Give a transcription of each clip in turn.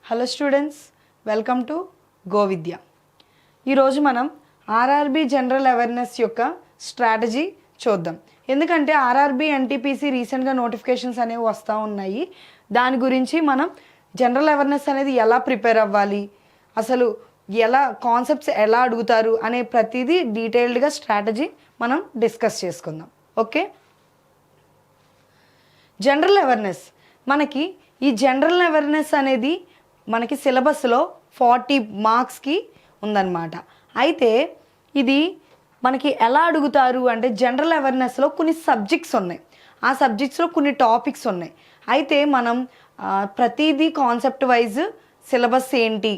Hello students, welcome to Govidya. ఈరోజు మనం RRB general awareness యొక్క స్ట్రాటజీ చూద్దాం. ఎందుకంటే ఆర్ఆర్బీ ఎన్టీపీసీ రీసెంట్గా నోటిఫికేషన్స్ అనేవి వస్తూ ఉన్నాయి. దాని గురించి మనం జనరల్ అవేర్నెస్ అనేది ఎలా ప్రిపేర్ అవ్వాలి, అసలు ఎలా కాన్సెప్ట్స్ ఎలా అడుగుతారు అనే ప్రతిదీ డీటెయిల్డ్గా స్ట్రాటజీ మనం డిస్కస్ చేసుకుందాం. ఓకే, జనరల్ అవేర్నెస్ మనకి ఈ జనరల్ అవేర్నెస్ అనేది మనకి సిలబస్లో 40 మార్క్స్కి ఉందన్నమాట. అయితే ఇది మనకి ఎలా అడుగుతారు అంటే జనరల్ అవేర్నెస్లో కొన్ని సబ్జెక్ట్స్ ఉన్నాయి, ఆ సబ్జెక్ట్స్లో కొన్ని టాపిక్స్ ఉన్నాయి. అయితే మనం ప్రతిదీ కాన్సెప్ట్ వైజ్ సిలబస్ ఏంటి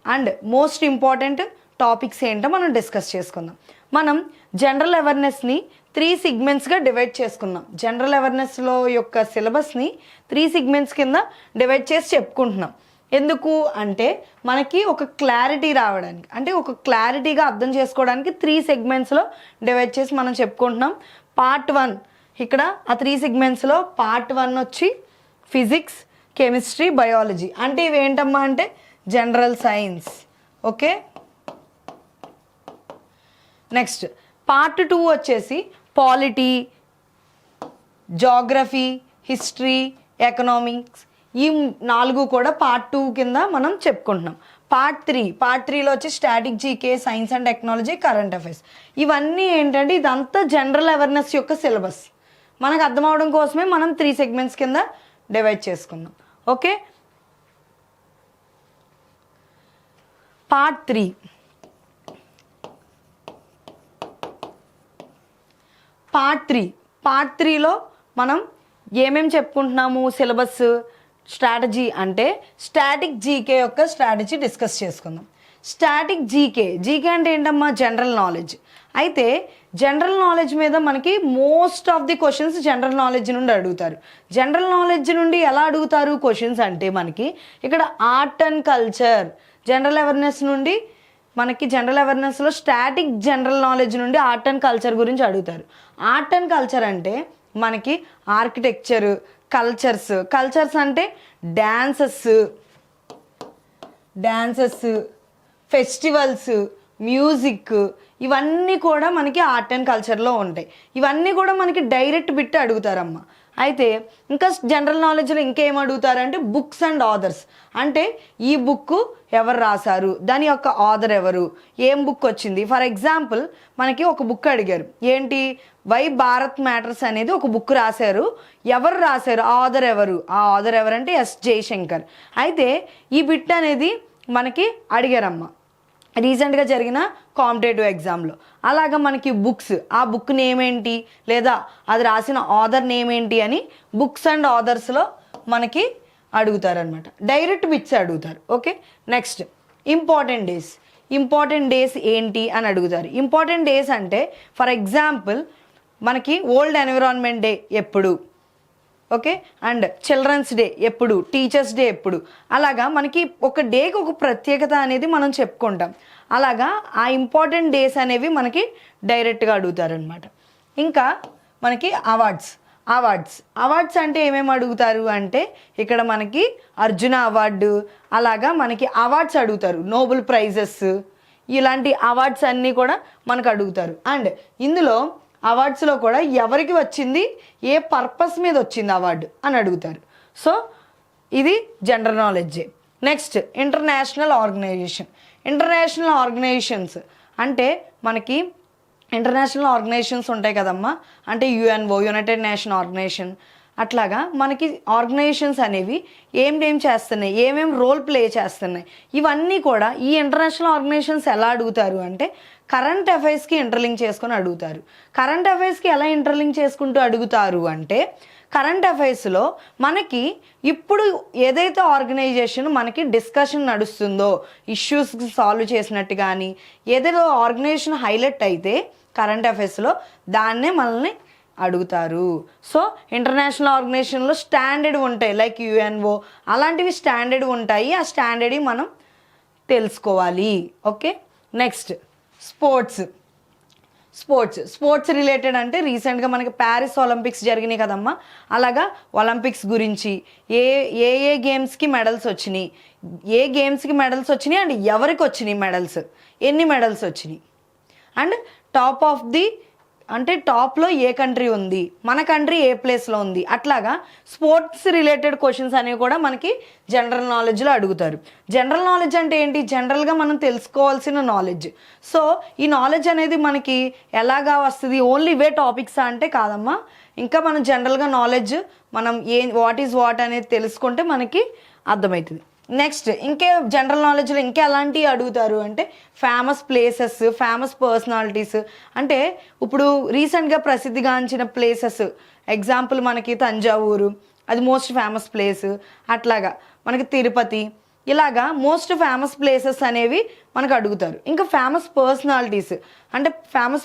అండ్ మోస్ట్ ఇంపార్టెంట్ టాపిక్స్ ఏంటో మనం డిస్కస్ చేసుకుందాం. మనం జనరల్ అవేర్నెస్ని 3 సెగ్మెంట్స్గా డివైడ్ చేసుకున్నాం. జనరల్ అవేర్నెస్లో యొక్క సిలబస్ని 3 సెగ్మెంట్స్ కింద డివైడ్ చేసి చెప్పుకుంటున్నాం. ఎందుకు అంటే మనకి ఒక క్లారిటీ రావడానికి, అంటే ఒక క్లారిటీగా అర్థం చేసుకోవడానికి 3 సెగ్మెంట్స్లో డివైడ్ చేసి మనం చెప్పుకుంటున్నాం. పార్ట్ 1 ఇక్కడ ఆ 3 సెగ్మెంట్స్లో పార్ట్ 1 వచ్చి ఫిజిక్స్, కెమిస్ట్రీ, బయాలజీ. అంటే ఇవి ఏంటమ్మా అంటే general science. Okay, next part 2 వచ్చేసి పాలిటీ, జాగ్రఫీ, హిస్టరీ, ఎకనామిక్స్. ఈ 4 కూడా పార్ట్ 2 కింద మనం చెప్పుకుంటున్నాం. పార్ట్ 3లో వచ్చి static GK, science and technology, current affairs. ఇవన్నీ ఏంటంటే ఇదంతా జనరల్ అవేర్నెస్ యొక్క సిలబస్. మనకు అర్థం అవడం కోసమే మనం 3 సెగ్మెంట్స్ కింద డివైడ్ చేసుకున్నాం. ఓకే, పార్ట్ 3లో మనం ఏమేమి చెప్పుకుంటున్నాము సిలబస్ స్ట్రాటజీ అంటే స్టాటిక్ జీకే యొక్క స్ట్రాటజీ డిస్కస్ చేసుకుందాం. స్టాటిక్ జీకే అంటే ఏంటమ్మా జనరల్ నాలెడ్జ్. అయితే జనరల్ నాలెడ్జ్ మీద మనకి most of the questions general knowledge నుండి అడుగుతారు. జనరల్ నాలెడ్జ్ నుండి ఎలా అడుగుతారు క్వశ్చన్స్ అంటే మనకి ఇక్కడ art and culture general awareness నుండి మనకి జనరల్ అవేర్నెస్లో స్టాటిక్ జనరల్ నాలెడ్జ్ నుండి ఆర్ట్ అండ్ కల్చర్ గురించి అడుగుతారు. ఆర్ట్ అండ్ కల్చర్ అంటే మనకి ఆర్కిటెక్చర్, కల్చర్స్ అంటే డ్యాన్సెస్, ఫెస్టివల్స్, మ్యూజిక్, ఇవన్నీ కూడా మనకి ఆర్ట్ అండ్ కల్చర్లో ఉంటాయి. ఇవన్నీ కూడా మనకి డైరెక్ట్ బిట్ అడుగుతారమ్మా. అయితే ఇంకా జనరల్ నాలెడ్జ్లో ఇంకేం అడుగుతారంటే బుక్స్ అండ్ ఆథర్స్. అంటే ఈ బుక్ ఎవరు రాశారు, దాని యొక్క ఆథర్ ఎవరు, ఏం బుక్ వచ్చింది. ఫర్ ఎగ్జాంపుల్ మనకి ఒక బుక్ అడిగారు, ఏంటి వై భారత్ మ్యాటర్స్ అనేది ఒక బుక్ రాశారు, ఎవరు రాశారు, ఆథర్ ఎవరంటే ఎస్ జయశంకర్. అయితే ఈ బిట్ అనేది మనకి అడిగారమ్మా రీసెంట్గా జరిగిన కాంపిటేటివ్ ఎగ్జామ్లో. అలాగా మనకి బుక్స్, ఆ బుక్ నేమ్ ఏంటి లేదా అది రాసిన ఆథర్ నేమ్ ఏంటి అని బుక్స్ అండ్ ఆథర్స్లో మనకి అడుగుతారనమాట. డైరెక్ట్ బిట్స్ అడుగుతారు. ఓకే, నెక్స్ట్ ఇంపార్టెంట్ డేస్ ఏంటి అని అడుగుతారు. ఇంపార్టెంట్ డేస్ అంటే ఫర్ ఎగ్జాంపుల్ మనకి వరల్డ్ ఎన్విరాన్మెంట్ డే ఎప్పుడు, ఓకే, అండ్ చిల్డ్రన్స్ డే ఎప్పుడు, టీచర్స్ డే ఎప్పుడు. అలాగా మనకి ఒక డేకి ఒక ప్రత్యేకత అనేది మనం చెప్పుకుంటాం. అలాగా ఆ ఇంపార్టెంట్ డేస్ అనేవి మనకి డైరెక్ట్గా అడుగుతారనమాట. ఇంకా మనకి అవార్డ్స్ అంటే ఏమేమి అడుగుతారు అంటే ఇక్కడ మనకి అర్జున అవార్డు, అలాగా మనకి అవార్డ్స్ అడుగుతారు, నోబెల్ ప్రైజెస్, ఇలాంటి అవార్డ్స్ అన్నీ కూడా మనకు అడుగుతారు. అండ్ ఇందులో అవార్డ్స్లో కూడా ఎవరికి వచ్చింది, ఏ పర్పస్ మీద వచ్చింది అవార్డు అని అడుగుతారు. సో ఇది జనరల్ నాలెడ్జే. నెక్స్ట్ ఇంటర్నేషనల్ ఆర్గనైజేషన్స్ అంటే మనకి ఇంటర్నేషనల్ ఆర్గనైజేషన్స్ ఉంటాయి కదమ్మా, అంటే యుఎన్ఓ, యునైటెడ్ నేషన్ ఆర్గనైజేషన్. అట్లాగా మనకి ఆర్గనైజేషన్స్ అనేవి ఏమేం చేస్తున్నాయి, ఏమేం రోల్ ప్లే చేస్తున్నాయి, ఇవన్నీ కూడా ఈ ఇంటర్నేషనల్ ఆర్గనైజేషన్స్ ఎలా అడుగుతారు అంటే కరెంట్ అఫైర్స్కి ఇంటర్లింక్ చేసుకొని అడుగుతారు. కరెంట్ అఫైర్స్కి ఎలా ఇంటర్లింక్ చేసుకుంటూ అడుగుతారు అంటే కరెంట్ అఫైర్స్లో మనకి ఇప్పుడు ఏదైతే ఆర్గనైజేషన్ మనకి డిస్కషన్ నడుస్తుందో, ఇష్యూస్ సాల్వ్ చేసినట్టు కానీ ఏదైతే ఆర్గనైజేషన్ హైలైట్ అయితే కరెంట్ అఫైర్స్లో దాన్నే మనల్ని అడుగుతారు. సో ఇంటర్నేషనల్ ఆర్గనైజేషన్లో స్టాండర్డ్ ఉంటాయి, లైక్ యుఎన్ఓ, అలాంటివి స్టాండర్డ్ ఉంటాయి. ఆ స్టాండర్డ్ మనం తెలుసుకోవాలి. ఓకే, నెక్స్ట్ స్పోర్ట్స్ రిలేటెడ్ అంటే రీసెంట్గా మనకి ప్యారిస్ ఒలింపిక్స్ జరిగినాయి కదమ్మా, అలాగా ఒలింపిక్స్ గురించి ఏ ఏ ఏ గేమ్స్కి మెడల్స్ వచ్చినాయి, ఏ గేమ్స్కి మెడల్స్ వచ్చినాయి అండ్ ఎవరికి వచ్చినాయి మెడల్స్, ఎన్ని మెడల్స్ వచ్చినాయి, అండ్ టాప్ ఆఫ్ ది అంటే టాప్లో ఏ కంట్రీ ఉంది, మన కంట్రీ ఏ ప్లేస్లో ఉంది, అట్లాగా స్పోర్ట్స్ రిలేటెడ్ క్వశ్చన్స్ అనేవి కూడా మనకి జనరల్ నాలెడ్జ్లో అడుగుతారు. జనరల్ నాలెడ్జ్ అంటే ఏంటి, జనరల్గా మనం తెలుసుకోవాల్సిన నాలెడ్జ్. సో ఈ నాలెడ్జ్ అనేది మనకి ఎలాగా వస్తుంది, ఓన్లీ ఇవే టాపిక్సా అంటే కాదమ్మా, ఇంకా మనం జనరల్గా నాలెడ్జ్ మనం వాట్ ఈజ్ వాట్ అనేది తెలుసుకుంటే మనకి అర్థమవుతుంది. నెక్స్ట్ ఇంకే జనరల్ నాలెడ్జ్లో ఇంకా ఎలాంటివి అడుగుతారు అంటే ఫేమస్ ప్లేసెస్, ఫేమస్ పర్సనాలిటీస్. అంటే ఇప్పుడు రీసెంట్గా ప్రసిద్ధిగాంచిన ప్లేసెస్, ఎగ్జాంపుల్ మనకి తంజావూరు, అది మోస్ట్ ఫేమస్ ప్లేస్. అట్లాగా మనకి తిరుపతి, ఇలాగా మోస్ట్ ఫేమస్ ప్లేసెస్ అనేవి మనకు అడుగుతారు. ఇంకా ఫేమస్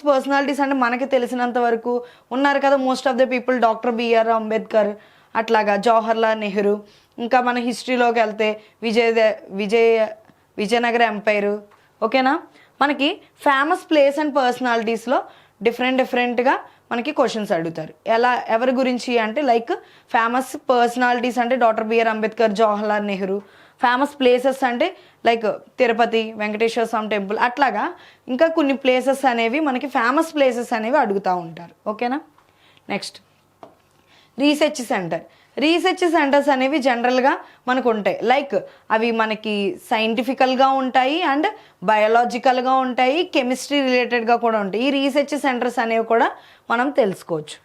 పర్సనాలిటీస్ అంటే మనకి తెలిసినంత వరకు ఉన్నారు కదా most of the people, doctor B R Ambedkar, అట్లాగా జవహర్లాల్ నెహ్రూ. ఇంకా మన హిస్టరీలోకి వెళ్తే విజయనగర ఎంపైరు. ఓకేనా, మనకి ఫేమస్ ప్లేస్ అండ్ పర్సనాలిటీస్లో డిఫరెంట్గా మనకి క్వశ్చన్స్ అడుగుతారు. ఎవరి గురించి అంటే లైక్ ఫేమస్ పర్సనాలిటీస్ అంటే doctor B R Ambedkar, Jawaharlal Nehru. Famous places అంటే లైక్ తిరుపతి, వెంకటేశ్వర స్వామి టెంపుల్. అట్లాగా ఇంకా కొన్ని ప్లేసెస్ అనేవి మనకి ఫేమస్ ప్లేసెస్ అనేవి అడుగుతూ ఉంటారు. ఓకేనా. నెక్స్ట్ రీసెర్చ్ సెంటర్స్ అనేవి జనరల్గా మనకు ఉంటాయి. లైక్ అవి మనకి సైంటిఫికల్గా ఉంటాయి అండ్ బయాలజికల్గా ఉంటాయి, కెమిస్ట్రీ రిలేటెడ్గా కూడా ఉంటాయి. ఈ రీసెర్చ్ సెంటర్స్ అనేవి కూడా మనం తెలుసుకోవచ్చు.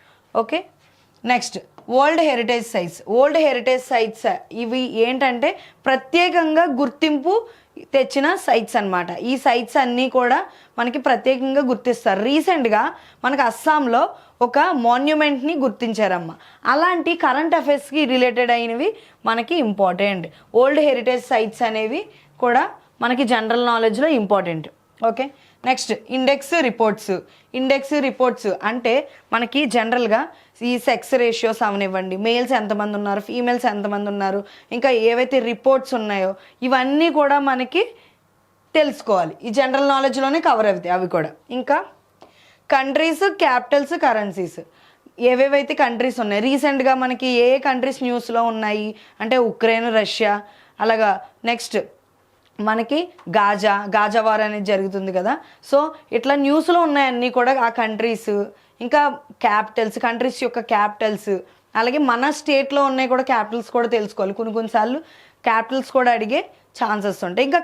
Okay. Next world heritage sites ఇవి ఏంటంటే ప్రత్యేకంగా గుర్తింపు తెచ్చిన సైట్స్ అన్నమాట. ఈ సైట్స్ అన్నీ కూడా మనకి ప్రత్యేకంగా గుర్తిస్తారు. రీసెంట్గా మనకు అస్సాంలో ఒక మాన్యుమెంట్ని గుర్తించారమ్మ. అలాంటి కరెంట్ అఫైర్స్కి రిలేటెడ్ అయినవి మనకి ఇంపార్టెంట్. ఓల్డ్ హెరిటేజ్ సైట్స్ అనేవి కూడా మనకి జనరల్ నాలెడ్జ్లో important. Okay. Next index reports అంటే మనకి జనరల్గా ఈ సెక్స్ రేషియోస్ అవనివ్వండి, మేల్స్ ఎంతమంది ఉన్నారు, ఫీమేల్స్ ఎంతమంది ఉన్నారు, ఇంకా ఏవైతే రిపోర్ట్స్ ఉన్నాయో ఇవన్నీ కూడా మనకి తెలుసుకోవాలి. ఈ జనరల్ నాలెడ్జ్లోనే కవర్ అవుతాయి అవి కూడా. ఇంకా కంట్రీస్, క్యాపిటల్స్, కరెన్సీస్, ఏవేవైతే కంట్రీస్ ఉన్నాయి రీసెంట్గా మనకి ఏ కంట్రీస్ న్యూస్లో ఉన్నాయి అంటే ఉక్రెయిన్, రష్యా, అలాగా నెక్స్ట్ మనకి గాజా వార్ అనేది జరుగుతుంది కదా. సో ఇట్లా న్యూస్లో ఉన్నాయన్నీ కూడా ఆ కంట్రీస్, ఇంకా కంట్రీస్ యొక్క క్యాపిటల్స్, అలాగే మన స్టేట్లో ఉన్నాయి కూడా క్యాపిటల్స్ కూడా తెలుసుకోవాలి. కొన్నిసార్లు క్యాపిటల్స్ కూడా అడిగే ఛాన్సెస్ ఉంటాయి. ఇంకా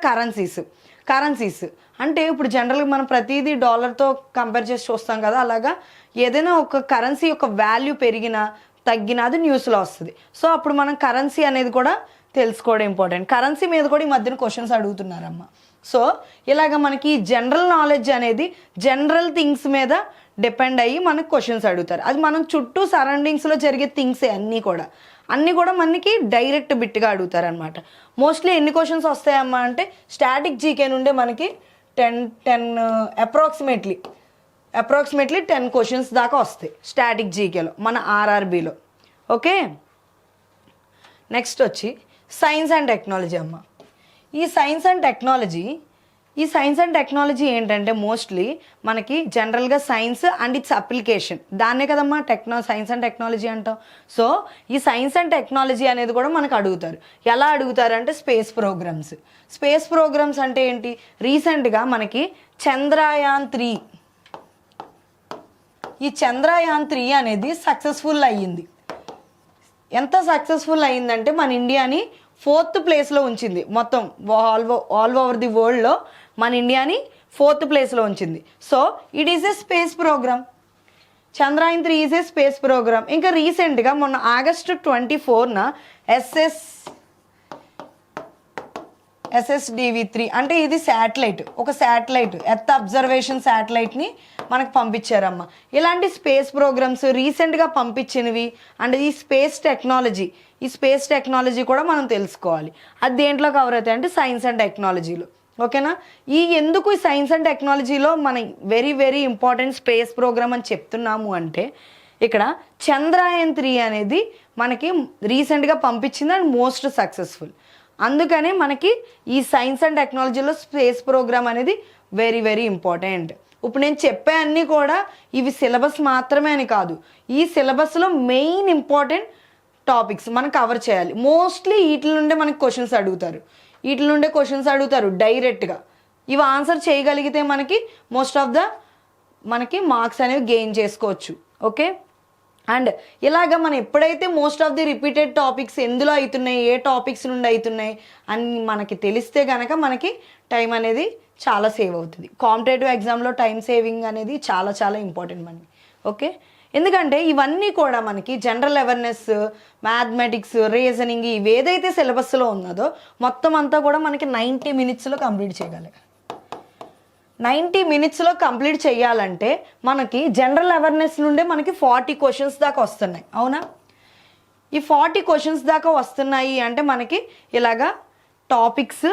కరెన్సీస్ అంటే ఇప్పుడు జనరల్గా మనం ప్రతిదీ డాలర్తో కంపేర్ చేసి చూస్తాం కదా, అలాగా ఏదైనా ఒక కరెన్సీ యొక్క వాల్యూ పెరిగినా తగ్గినా అది న్యూస్లో వస్తుంది. సో అప్పుడు మనం కరెన్సీ అనేది కూడా తెలుసుకోవడం ఇంపార్టెంట్. కరెన్సీ మీద కూడా ఈ మధ్యన క్వశ్చన్స్ అడుగుతున్నారమ్మ. సో ఇలాగ మనకి జనరల్ నాలెడ్జ్ అనేది జనరల్ థింగ్స్ మీద డిపెండ్ అయ్యి మనకు క్వశ్చన్స్ అడుగుతారు. అది మనం చుట్టూ సరౌండింగ్స్లో జరిగే థింగ్సే అన్నీ కూడా మనకి డైరెక్ట్ బిట్గా అడుగుతారు అనమాట. మోస్ట్లీ ఎన్ని క్వశ్చన్స్ వస్తాయమ్మా అంటే స్టాటిక్ జీకే నుండే మనకి 10 అప్రాక్సిమేట్లీ 10 క్వశ్చన్స్ దాకా వస్తాయి స్టాటిక్ జీకేలో మన ఆర్ఆర్బీలో. ఓకే. నెక్స్ట్ వచ్చి సైన్స్ అండ్ టెక్నాలజీ అమ్మ. ఈ సైన్స్ అండ్ టెక్నాలజీ ఏంటంటే మోస్ట్లీ మనకి జనరల్గా సైన్స్ అండ్ ఇట్స్ అప్లికేషన్, దాన్నే కదమ్మా సైన్స్ అండ్ టెక్నాలజీ అంటాం. సో ఈ సైన్స్ అండ్ టెక్నాలజీ అనేది కూడా మనకు అడుగుతారు. ఎలా అడుగుతారు అంటే స్పేస్ ప్రోగ్రామ్స్ అంటే ఏంటి, రీసెంట్గా మనకి చంద్రయాన్ 3 అనేది సక్సెస్ఫుల్ అయ్యింది. ఎంత సక్సెస్ఫుల్ అయ్యిందంటే మన ఇండియాని 4th ప్లేస్లో ఉంచింది. మొత్తం ఆల్ ఓవర్ ది వరల్డ్లో మన ఇండియాని 4th ప్లేస్లో ఉంచింది. So it is a space program. Chandrayaan 3 is a space program. ఇంకా రీసెంట్గా మొన్న ఆగస్టు 24న SSDV3 అంటే ఇది ఒక శాటిలైట్ ఎర్త్ అబ్జర్వేషన్ శాటిలైట్ని మనకు పంపించారమ్మ. ఇలాంటి స్పేస్ ప్రోగ్రామ్స్ రీసెంట్గా పంపించినవి అండ్ ఈ స్పేస్ టెక్నాలజీ కూడా మనం తెలుసుకోవాలి. అది దేంట్లో కవర్ అవుతాయి అంటే సైన్స్ అండ్ టెక్నాలజీలో. ఓకేనా. ఎందుకు ఈ సైన్స్ అండ్ టెక్నాలజీలో మన very very important space program అని చెప్తున్నాము అంటే ఇక్కడ చంద్రయాన్ 3 అనేది మనకి రీసెంట్గా పంపించింది అండ్ మోస్ట్ సక్సెస్ఫుల్. అందుకనే మనకి ఈ సైన్స్ అండ్ టెక్నాలజీలో స్పేస్ ప్రోగ్రామ్ అనేది వెరీ వెరీ ఇంపార్టెంట్. ఇప్పుడు నేను చెప్పే అన్నీ కూడా ఇవి సిలబస్ మాత్రమే అని కాదు, ఈ సిలబస్లో మెయిన్ ఇంపార్టెంట్ టాపిక్స్ మనం కవర్ చేయాలి. మోస్ట్లీ వీటి నుండే మనకి క్వశ్చన్స్ అడుగుతారు డైరెక్ట్గా. ఇవి ఆన్సర్ చేయగలిగితే మనకి మోస్ట్ ఆఫ్ ద మనకి మార్క్స్ అనేవి గెయిన్ చేసుకోవచ్చు. ఓకే, అండ్ ఇలాగ మనం ఎప్పుడైతే most of the repeated topics ఎందులో అవుతున్నాయి, ఏ టాపిక్స్ నుండి అవుతున్నాయి అని మనకి తెలిస్తే కనుక మనకి టైం అనేది చాలా సేవ్ అవుతుంది. కాంపిటేటివ్ ఎగ్జామ్లో టైం సేవింగ్ అనేది చాలా చాలా ఇంపార్టెంట్ మనకి. ఓకే, ఎందుకంటే ఇవన్నీ కూడా మనకి జనరల్ అవేర్నెస్, మ్యాథమెటిక్స్, రీజనింగ్ ఇవి ఏదైతే సిలబస్లో ఉన్నదో మొత్తం అంతా కూడా మనకి 90 minutesలో కంప్లీట్ చేయగలగాలి. 90 minutesలో కంప్లీట్ చేయాలంటే మనకి జనరల్ అవేర్నెస్ నుండే మనకి 40 questions దాకా వస్తున్నాయి. అవునా, ఈ 40 questions దాకా వస్తున్నాయి అంటే మనకి ఇలాగా టాపిక్స్,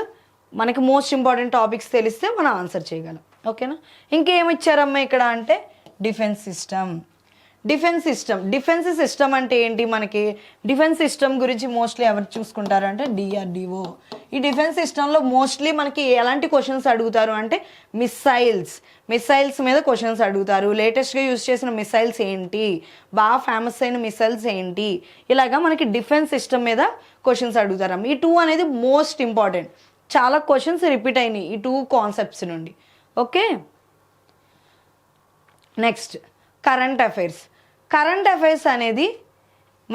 మనకి మోస్ట్ ఇంపార్టెంట్ టాపిక్స్ తెలిస్తే మనం ఆన్సర్ చేయగలం. ఓకేనా, ఇంకేమిచ్చారమ్మా ఇక్కడ అంటే డిఫెన్స్ సిస్టమ్ అంటే ఏంటి, మనకి డిఫెన్స్ సిస్టమ్ గురించి మోస్ట్లీ ఎవరు చూసుకుంటారు అంటే DRDO. ఈ డిఫెన్స్ సిస్టంలో మోస్ట్లీ మనకి ఎలాంటి క్వశ్చన్స్ అడుగుతారు అంటే మిసైల్స్ మీద క్వశ్చన్స్ అడుగుతారు. లేటెస్ట్గా యూజ్ చేసిన మిసైల్స్ ఏంటి, బాగా ఫేమస్ అయిన మిసైల్స్ ఏంటి, ఇలాగా మనకి డిఫెన్స్ సిస్టమ్ మీద క్వశ్చన్స్ అడుగుతారు. ఈ 2 అనేది మోస్ట్ ఇంపార్టెంట్. చాలా క్వశ్చన్స్ రిపీట్ అయినాయి ఈ 2 కాన్సెప్ట్స్ నుండి. ఓకే, నెక్స్ట్ కరెంట్ అఫైర్స్ అనేది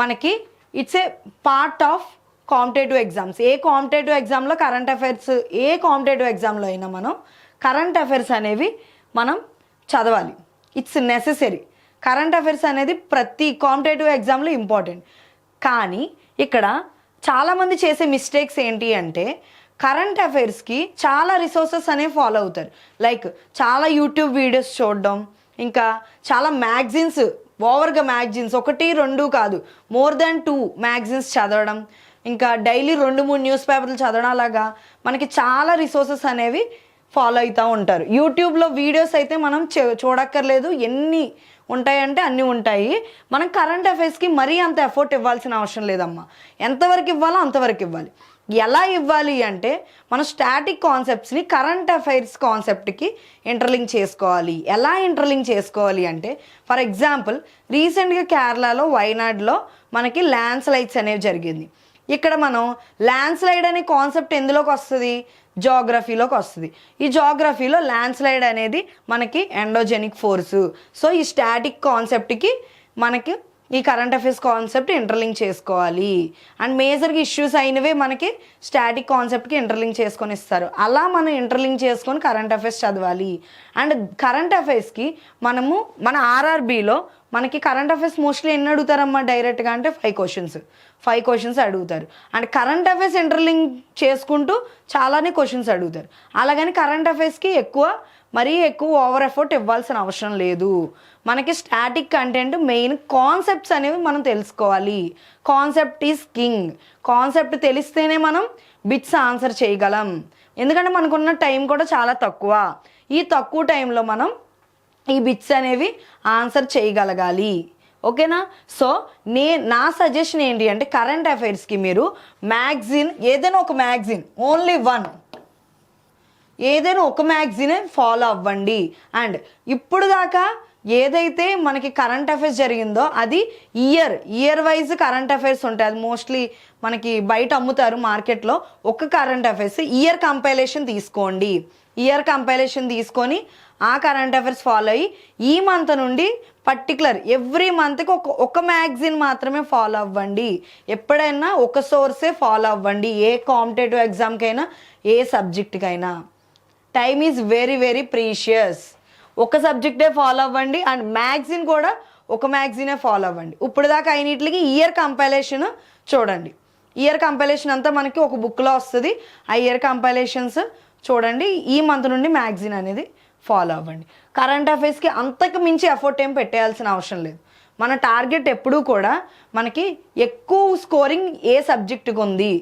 మనకి it's a part of competitive exams. A competitive ఎగ్జామ్లో అయినా మనం కరెంట్ అఫైర్స్ అనేవి మనం చదవాలి. It's necessary. కరెంట్ అఫైర్స్ అనేది ప్రతి కాంపిటేటివ్ ఎగ్జామ్లో ఇంపార్టెంట్. కానీ ఇక్కడ చాలామంది చేసే మిస్టేక్స్ ఏంటి అంటే కరెంట్ అఫైర్స్కి చాలా రిసోర్సెస్ అనేవి ఫాలో అవుతారు. లైక్ చాలా యూట్యూబ్ వీడియోస్ చూడడం, ఇంకా చాలా మ్యాగజైన్స్, ఓవర్గా మ్యాగజైన్స్ 1, 2 కాదు, మోర్ దాన్ 2 మ్యాగజైన్స్ చదవడం, ఇంకా డైలీ 2, 3 న్యూస్ పేపర్లు చదవడం, అలాగా మనకి చాలా రిసోర్సెస్ అనేవి ఫాలో అవుతూ ఉంటారు. యూట్యూబ్లో వీడియోస్ అయితే మనం చూడక్కర్లేదు, ఎన్ని ఉంటాయంటే అన్నీ ఉంటాయి. మనం కరెంట్ అఫైర్స్కి మరీ అంత ఎఫర్ట్ ఇవ్వాల్సిన అవసరం లేదమ్మా. ఎంతవరకు ఇవ్వాలో అంతవరకు ఇవ్వాలి. ఎలా ఇవ్వాలి అంటే మనం స్టాటిక్ కాన్సెప్ట్స్ని కరెంట్ అఫైర్స్ కాన్సెప్ట్కి ఇంటర్లింక్ చేసుకోవాలి. ఎలా ఇంటర్లింక్ చేసుకోవాలి అంటే ఫర్ ఎగ్జాంపుల్ రీసెంట్గా కేరళలో వైనాడ్లో మనకి ల్యాండ్ స్లైడ్స్ అనేవి జరిగింది. ఇక్కడ మనం ల్యాండ్ స్లైడ్ అనే కాన్సెప్ట్ ఎందులోకి వస్తుంది, జాగ్రఫీలోకి వస్తుంది. ఈ జాగ్రఫీలో ల్యాండ్ స్లైడ్ అనేది మనకి ఎండోజెనిక్ ఫోర్సు. సో ఈ స్టాటిక్ కాన్సెప్ట్కి మనకి ఈ కరెంట్ అఫైర్స్ కాన్సెప్ట్ ఇంటర్లింక్ చేసుకోవాలి. అండ్ మేజర్గా ఇష్యూస్ అయినవే మనకి స్టాటిక్ కాన్సెప్ట్కి ఇంటర్లింక్ చేసుకొని ఇస్తారు. అలా మనం ఇంటర్లింక్ చేసుకొని కరెంట్ అఫైర్స్ చదవాలి. అండ్ కరెంట్ అఫైర్స్కి మనము మన ఆర్ఆర్బీలో మనకి కరెంట్ అఫైర్స్ మోస్ట్లీ ఎన్ని అడుగుతారమ్మా డైరెక్ట్గా అంటే 5 questions అడుగుతారు. అండ్ కరెంట్ అఫైర్స్ ఇంటర్లింక్ చేసుకుంటూ చాలానే క్వశ్చన్స్ అడుగుతారు. అలాగని కరెంట్ అఫైర్స్కి మరీ ఎక్కువ ఓవర్ ఎఫర్ట్ ఇవ్వాల్సిన అవసరం లేదు. మనకి స్టాటిక్ కంటెంట్ మెయిన్ కాన్సెప్ట్స్ అనేవి మనం తెలుసుకోవాలి. Concept is king. కాన్సెప్ట్ తెలిస్తేనే మనం బిట్స్ ఆన్సర్ చేయగలం. ఎందుకంటే మనకున్న టైం కూడా చాలా తక్కువ. ఈ తక్కువ టైంలో మనం ఈ బిట్స్ అనేవి ఆన్సర్ చేయగలగాలి. ఓకేనా, సో నా సజెషన్ ఏంటి అంటే కరెంట్ అఫైర్స్కి మీరు మ్యాగజైన్, ఏదైనా ఒక మ్యాగజైన్, ఓన్లీ 1 ఏదైనా ఒక మ్యాగజైన్ ఫాలో అవ్వండి. అండ్ ఇప్పుడు దాకా ఏదైతే మనకి కరెంట్ అఫైర్స్ జరిగిందో అది ఇయర్ వైజ్ కరెంట్ అఫైర్స్ ఉంటాయి. అది మోస్ట్లీ మనకి బయట అమ్ముతారు మార్కెట్లో. ఒక కరెంట్ అఫైర్స్ ఇయర్ కంపైలేషన్ తీసుకోండి. ఇయర్ కంపైలేషన్ తీసుకొని ఆ కరెంట్ అఫైర్స్ ఫాలో అయ్యి ఈ మంత్ నుండి పర్టికులర్ ఎవ్రీ మంత్కి ఒక మ్యాగజైన్ మాత్రమే ఫాలో అవ్వండి. ఎప్పుడైనా ఒక సోర్సే ఫాలో అవ్వండి. ఏ కాంపిటేటివ్ ఎగ్జామ్కైనా ఏ సబ్జెక్ట్కైనా time is very very precious. ఒక సబ్జెక్టే ఫాలో అవ్వండి. అండ్ మ్యాగజైన్ కూడా ఒక మ్యాగజైనే ఫాలో అవ్వండి. ఇప్పుడు దాకా అయినట్లకి ఇయర్ కంపైలేషన్ చూడండి. ఇయర్ కంపైలేషన్ అంతా మనకి ఒక బుక్లో వస్తుంది. ఆ ఇయర్ కంపైలేషన్స్ చూడండి. ఈ మంత్ నుండి మ్యాగజైన్ అనేది ఫాలో అవ్వండి. కరెంట్ అఫైర్స్కి అంతకు మించి ఎఫర్ట్ ఏం పెట్టేయాల్సిన అవసరం లేదు. మన టార్గెట్ ఎప్పుడూ కూడా మనకి ఎక్కువ స్కోరింగ్ ఏ సబ్జెక్టుకు ఉంది,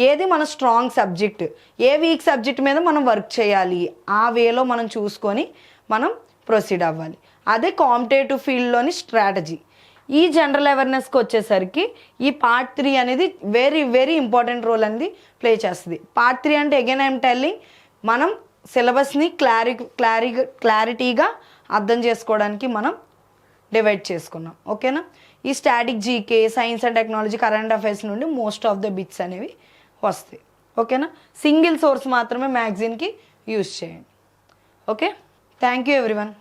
ఏది మన స్ట్రాంగ్ సబ్జెక్ట్, ఏ వీక్ సబ్జెక్ట్ మీద మనం వర్క్ చేయాలి, ఆ వేలో మనం చూసుకొని మనం ప్రొసీడ్ అవ్వాలి. అదే కాంపిటేటివ్ ఫీల్డ్లోని స్ట్రాటజీ. ఈ జనరల్ అవేర్నెస్కి వచ్చేసరికి ఈ పార్ట్ 3 అనేది వెరీ వెరీ ఇంపార్టెంట్ రోల్ అనేది ప్లే చేస్తుంది. పార్ట్ 3 అంటే అగైన్ ఐఎమ్ టెల్లింగ్ మనం సిలబస్ని క్లారిటీగా అర్థం చేసుకోవడానికి మనం డివైడ్ చేసుకున్నాం. ఓకేనా? ఈ static GK, science and technology, current affairs నుండి మోస్ట్ ఆఫ్ ద బిట్స్ అనేవి వస్తాయి. ఓకేనా? సింగిల్ సోర్స్ మాత్రమే మ్యాగజైన్కి యూజ్ చేయండి. Okay, thank you everyone.